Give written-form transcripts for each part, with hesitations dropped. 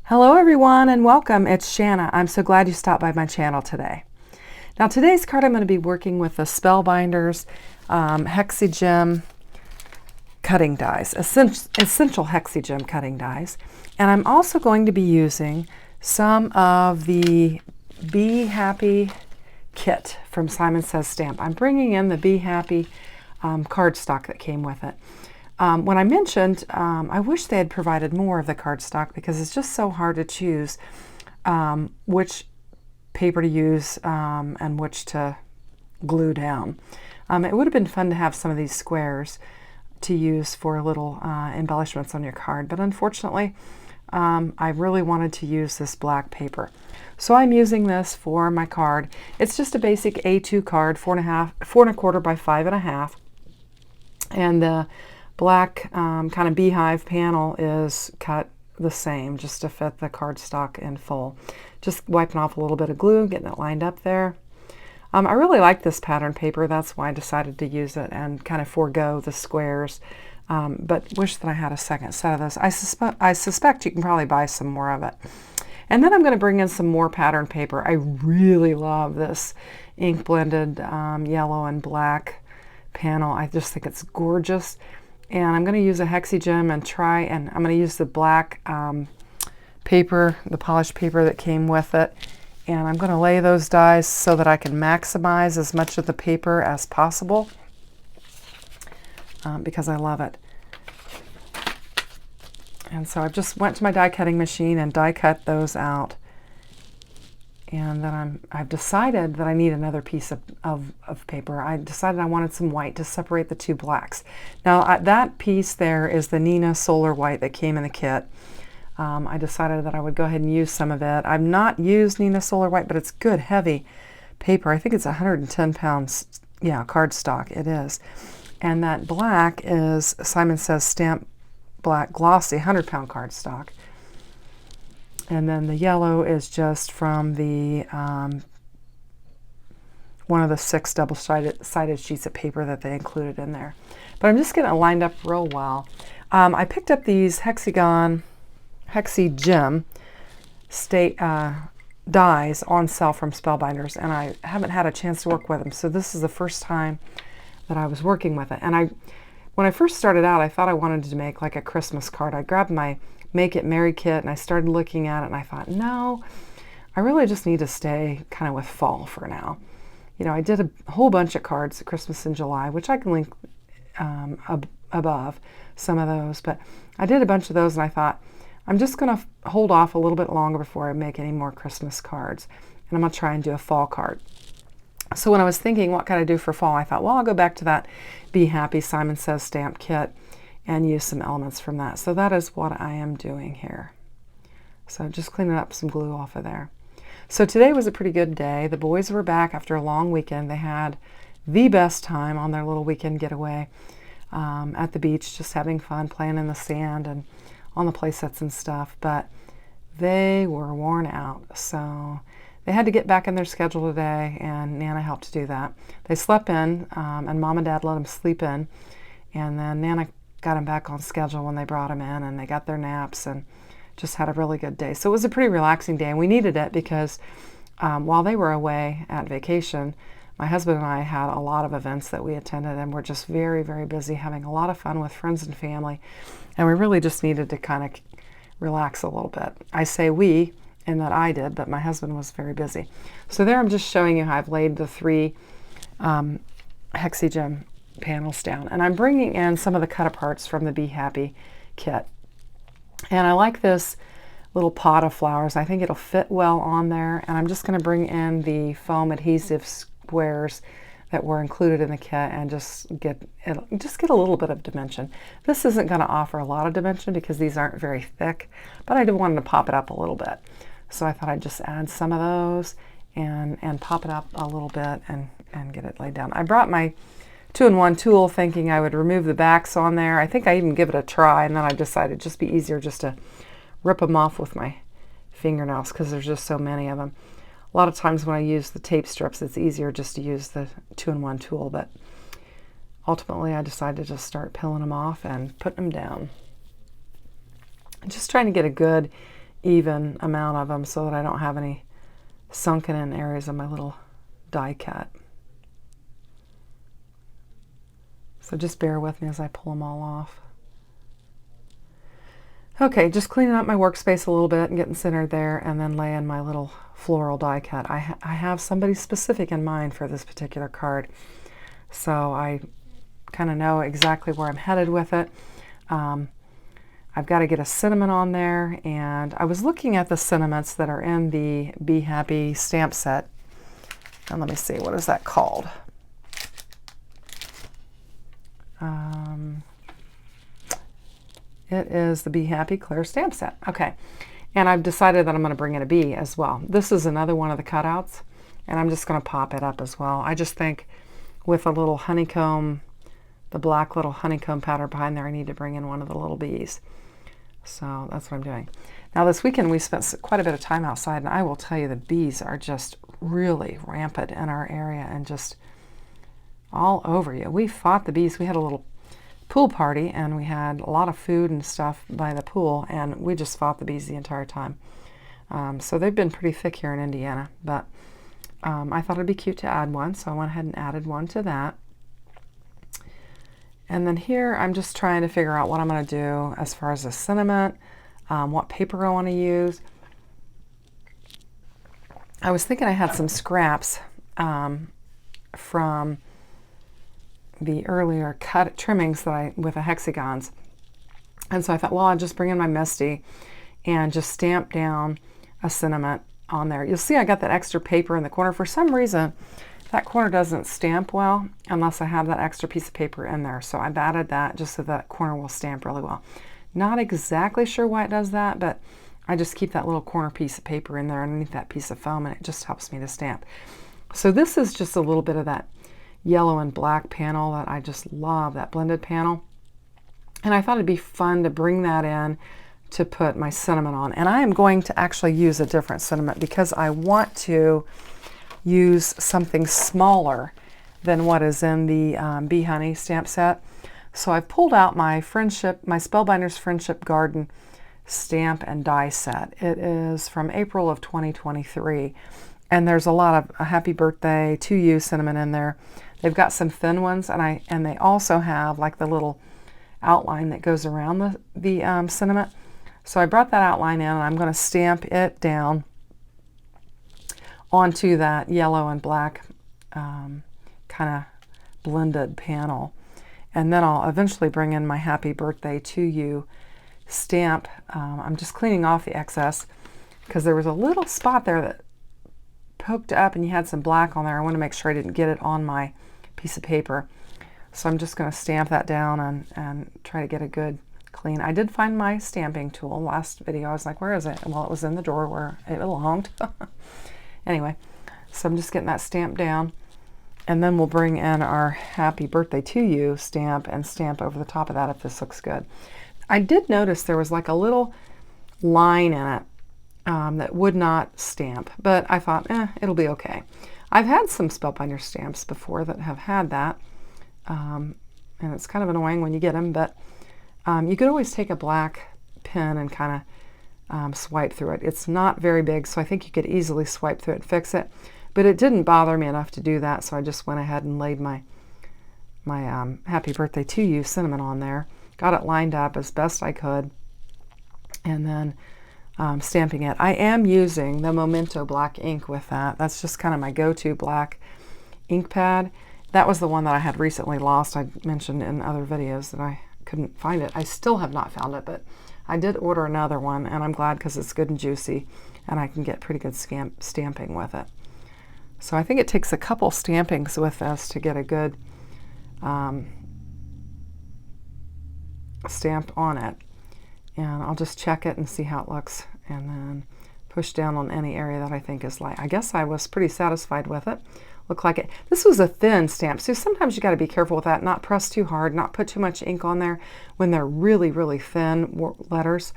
Hello everyone and welcome. It's Shanna. I'm so glad you stopped by my channel today. Now today's card I'm going to be working with the Spellbinders Hexi-Gem cutting dies, Essential Hexi-Gem cutting dies. And I'm also going to be using some of the Be Happy kit from Simon Says Stamp. I'm bringing in the Be Happy cardstock that came with it. When I mentioned, I wish they had provided more of the cardstock because it's just so hard to choose which paper to use and which to glue down. It would have been fun to have some of these squares to use for little embellishments on your card, but unfortunately I really wanted to use this black paper. So I'm using this for my card. It's just a basic A2 card, 4.25 by 5.5, and the black kind of beehive panel is cut the same just to fit the cardstock in full. Just wiping off a little bit of glue, getting it lined up there. I really like this pattern paper. That's why I decided to use it and kind of forego the squares. But wish that I had a second set of this. I suspect you can probably buy some more of it. And then I'm going to bring in some more pattern paper. I really love this ink blended yellow and black panel. I just think it's gorgeous. And I'm going to use a Hexi-Gem and I'm going to use the black paper, the polished paper that came with it. And I'm going to lay those dies so that I can maximize as much of the paper as possible because I love it. And so I just went to my die cutting machine and die cut those out. And then I've decided that I need another piece of paper. I decided I wanted some white to separate the two blacks. Now that piece there is the Nina Solar White that came in the kit. I decided that I would go ahead and use some of it. I've not used Nina Solar White, but it's good, heavy paper. I think it's 110 pounds, yeah, cardstock, it is. And that black is Simon Says Stamp Black Glossy, 100-pound cardstock. And then the yellow is just from the one of the 6 double-sided sheets of paper that they included in there. But I'm just getting it lined up real well. I picked up these Hexi-Gem dies on sale from Spellbinders, and I haven't had a chance to work with them. So this is the first time that I was working with it. And when I first started out, I thought I wanted to make like a Christmas card. I grabbed my Make It Merry kit and I started looking at it and I thought, no, I really just need to stay kind of with fall for now. You know, I did a whole bunch of cards at Christmas in July, which I can link above some of those, but I did a bunch of those and I thought, I'm just going to hold off a little bit longer before I make any more Christmas cards, and I'm going to try and do a fall card. So when I was thinking what can I do for fall, I thought, well, I'll go back to that Be Happy Simon Says Stamp kit and use some elements from that. So that is what I am doing here. So just cleaning up some glue off of there. So today was a pretty good day. The boys were back after a long weekend. They had the best time on their little weekend getaway at the beach, just having fun, playing in the sand and on the play sets and stuff. But they were worn out. So they had to get back in their schedule today, and Nana helped to do that. They slept in, and Mom and Dad let them sleep in. And then Nana got them back on schedule when they brought them in, and they got their naps and just had a really good day. So it was a pretty relaxing day, and we needed it because while they were away at vacation, my husband and I had a lot of events that we attended, and we're just very, very busy having a lot of fun with friends and family, and we really just needed to kind of relax a little bit. I say we, in that I did, but my husband was very busy. So there I'm just showing you how I've laid the 3 Hexi-Gem panels down, and I'm bringing in some of the cut aparts from the Be Happy kit. And I like this little pot of flowers. I think it'll fit well on there, and I'm just going to bring in the foam adhesive squares that were included in the kit and just get a little bit of dimension. This isn't going to offer a lot of dimension because these aren't very thick, but I did want to pop it up a little bit. So I thought I'd just add some of those and pop it up a little bit and get it laid down. I brought my 2-in-1 tool thinking I would remove the backs on there. I think I even give it a try, and then I decided it'd just be easier just to rip them off with my fingernails because there's just so many of them. A lot of times when I use the tape strips, it's easier just to use the 2-in-1 tool, but ultimately I decided to just start peeling them off and putting them down. I'm just trying to get a good even amount of them so that I don't have any sunken in areas of my little die cut. So just bear with me as I pull them all off. Okay, just cleaning up my workspace a little bit and getting centered there, and then laying my little floral die cut. I have somebody specific in mind for this particular card, so I kind of know exactly where I'm headed with it. I've got to get a sentiment on there, and I was looking at the sentiments that are in the Be Happy stamp set, and let me see, what is that called? It is the Be Happy Clear stamp set. Okay, and I've decided that I'm going to bring in a bee as well. This is another one of the cutouts, and I'm just going to pop it up as well. I just think with a little honeycomb, the black little honeycomb pattern behind there, I need to bring in one of the little bees. So that's what I'm doing. Now this weekend we spent quite a bit of time outside, and I will tell you the bees are just really rampant in our area and just all over you. We fought the bees. We had a little pool party, and we had a lot of food and stuff by the pool, and we just fought the bees the entire time. So they've been pretty thick here in Indiana, but I thought it'd be cute to add one, so I went ahead and added one to that. And then here I'm just trying to figure out what I'm going to do as far as the sentiment, what paper I want to use. I was thinking I had some scraps from the earlier cut trimmings that with the hexagons, and so I thought, well, I'll just bring in my Misty and just stamp down a sentiment on there. You'll see I got that extra paper in the corner. For some reason that corner doesn't stamp well unless I have that extra piece of paper in there, so I've added that just so that corner will stamp really well. Not exactly sure why it does that, but I just keep that little corner piece of paper in there underneath that piece of foam, and it just helps me to stamp. So this is just a little bit of that yellow and black panel that I just love, that blended panel. And I thought it'd be fun to bring that in to put my sentiment on. And I am going to actually use a different sentiment because I want to use something smaller than what is in the Bee Honey stamp set. So I've pulled out my Spellbinders Friendship Garden stamp and die set. It is from April of 2023. And there's a lot of a happy birthday to you sentiment in there. They've got some thin ones, and they also have like the little outline that goes around the sentiment. So I brought that outline in, and I'm going to stamp it down onto that yellow and black kind of blended panel. And then I'll eventually bring in my Happy Birthday to You stamp. I'm just cleaning off the excess because there was a little spot there that poked up and you had some black on there. I want to make sure I didn't get it on my piece of paper. So I'm just going to stamp that down and try to get a good clean. I did find my stamping tool last video. I was like, where is it? Well, it was in the drawer where it belonged. Anyway, so I'm just getting that stamped down, and then we'll bring in our Happy Birthday to You stamp and stamp over the top of that if this looks good. I did notice there was like a little line in it that would not stamp, but I thought, it'll be okay. I've had some Spellbinder stamps before that have had that, and it's kind of annoying when you get them, but you could always take a black pen and kind of swipe through it. It's not very big, so I think you could easily swipe through it and fix it, but it didn't bother me enough to do that, so I just went ahead and laid my Happy Birthday to You sentiment on there, got it lined up as best I could, and then stamping it. I am using the Memento black ink with that. That's just kind of my go-to black ink pad. That was the one that I had recently lost. I mentioned in other videos that I couldn't find it. I still have not found it, but I did order another one, and I'm glad because it's good and juicy, and I can get pretty good stamping with it. So I think it takes a couple stampings with this to get a good stamp on it. And I'll just check it and see how it looks, and then push down on any area that I think is light. I guess I was pretty satisfied with it. Looked like it. This was a thin stamp, so sometimes you got to be careful with that, not press too hard, not put too much ink on there when they're really, really thin letters.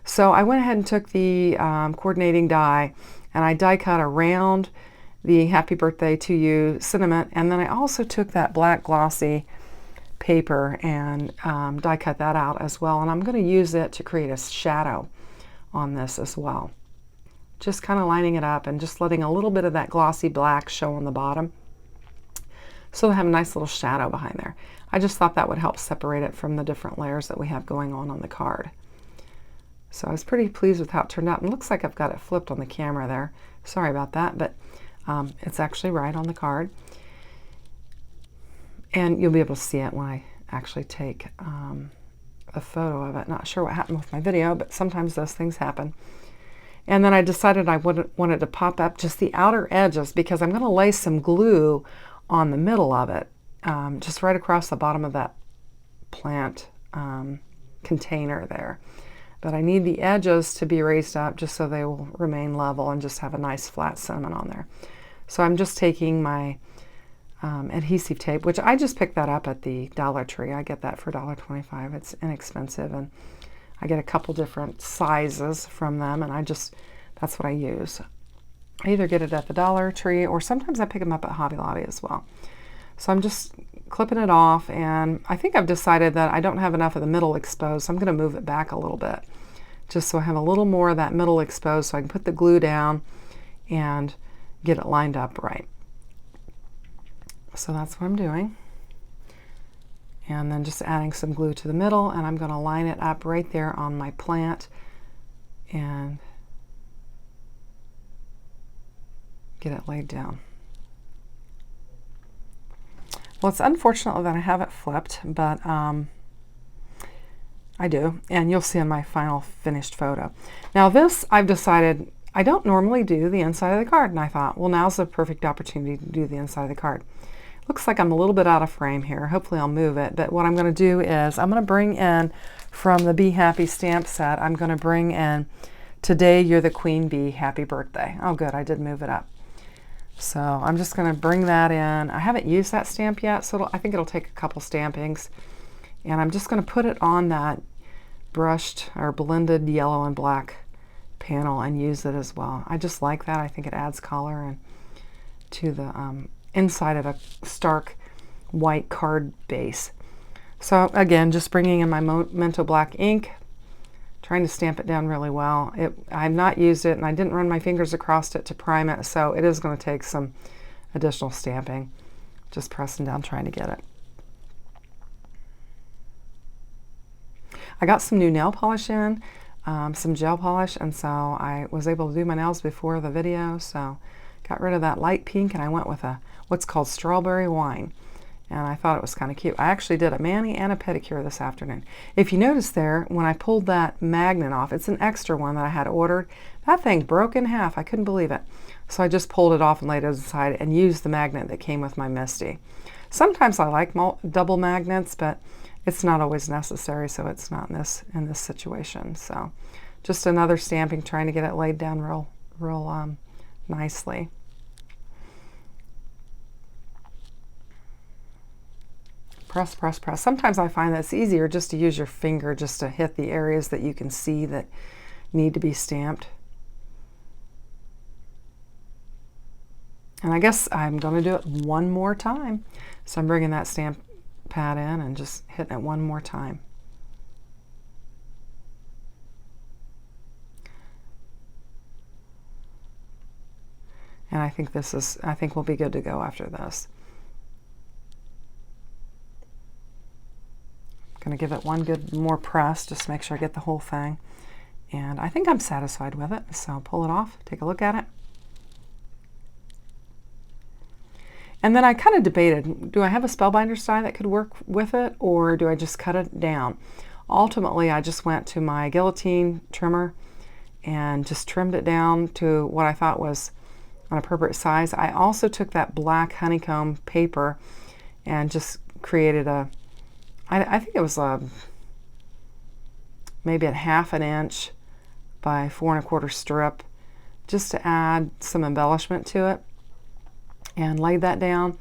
So I went ahead and took the coordinating die, and I die cut around the Happy Birthday to You sentiment, and then I also took that black glossy paper and die cut that out as well, and I'm going to use it to create a shadow on this as well. Just kind of lining it up and just letting a little bit of that glossy black show on the bottom, so they have a nice little shadow behind there. I just thought that would help separate it from the different layers that we have going on the card. So I was pretty pleased with how it turned out. And it looks like I've got it flipped on the camera there. Sorry about that, but it's actually right on the card. And you'll be able to see it when I actually take a photo of it. Not sure what happened with my video, but sometimes those things happen. And then I decided I wanted to pop up just the outer edges, because I'm going to lay some glue on the middle of it, just right across the bottom of that plant container there. But I need the edges to be raised up just so they will remain level and just have a nice flat sentiment on there. So I'm just taking my adhesive tape, which I just picked that up at the Dollar Tree. I get that for $1.25. It's inexpensive, and I get a couple different sizes from them, and that's what I use. I either get it at the Dollar Tree, or sometimes I pick them up at Hobby Lobby as well. So I'm just clipping it off, and I think I've decided that I don't have enough of the middle exposed, so I'm going to move it back a little bit, just so I have a little more of that middle exposed, so I can put the glue down and get it lined up right. So that's what I'm doing. And then just adding some glue to the middle, and I'm going to line it up right there on my plant and get it laid down. Well, it's unfortunate that I have it flipped, but I do, and you'll see in my final finished photo. Now this, I've decided, I don't normally do the inside of the card, and I thought, well, now's the perfect opportunity to do the inside of the card. Looks like I'm a little bit out of frame here. Hopefully I'll move it, but what I'm going to do is I'm going to bring in from the Be Happy stamp set, I'm going to bring in Today You're the Queen Bee, Happy Birthday. Oh good, I did move it up. So I'm just going to bring that in. I haven't used that stamp yet, so I think it'll take a couple stampings. And I'm just going to put it on that brushed or blended yellow and black panel and use it as well. I just like that. I think it adds color and to the inside of a stark white card base. So again, just bringing in my Mento Black ink, trying to stamp it down really well. I've not used it, and I didn't run my fingers across it to prime it, so it is going to take some additional stamping. Just pressing down, trying to get it. I got some new nail polish in, some gel polish, and so I was able to do my nails before the video, so got rid of that light pink, and I went with what's called strawberry wine. And I thought it was kind of cute. I actually did a mani and a pedicure this afternoon. If you notice there, when I pulled that magnet off, it's an extra one that I had ordered. That thing broke in half. I couldn't believe it. So I just pulled it off and laid it aside and used the magnet that came with my Misty. Sometimes I like double magnets, but it's not always necessary, so it's not in this situation. So just another stamping, trying to get it laid down real nicely. Press, press, press. Sometimes I find that it's easier just to use your finger just to hit the areas that you can see that need to be stamped. And I guess I'm going to do it one more time. So I'm bringing that stamp pad in and just hitting it one more time. And I think we'll be good to go after this. Going to give it one good more press just to make sure I get the whole thing. And I think I'm satisfied with it. So pull it off, take a look at it. And then I kind of debated, do I have a spellbinder's die that could work with it, or do I just cut it down? Ultimately, I just went to my guillotine trimmer and just trimmed it down to what I thought was an appropriate size. I also took that black honeycomb paper and just created I think it was maybe a 1/2 inch by 4 1/4 strip, just to add some embellishment to it, and laid that down.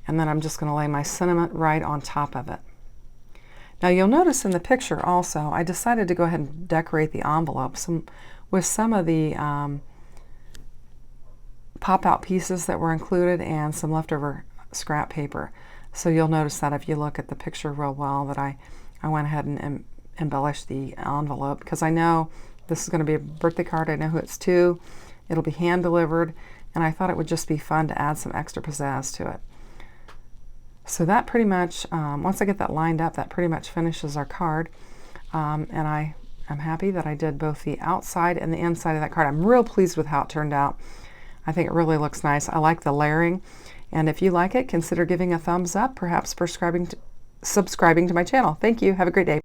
And then I'm just going to lay my sentiment right on top of it. Now you'll notice in the picture also, I decided to go ahead and decorate the envelope with some of the pop-out pieces that were included and some leftover scrap paper. So you'll notice that if you look at the picture real well that I went ahead and embellished the envelope, because I know This is going to be a birthday card. I know who it's to. It'll be hand delivered, and I thought it would just be fun to add some extra pizzazz to it. So that pretty much, once I get that lined up, that pretty much finishes our card. And I'm happy that I did both the outside and the inside of that card. I'm real pleased with how it turned out. I think it really looks nice. I like the layering. And if you like it, consider giving a thumbs up, perhaps subscribing to my channel. Thank you. Have a great day.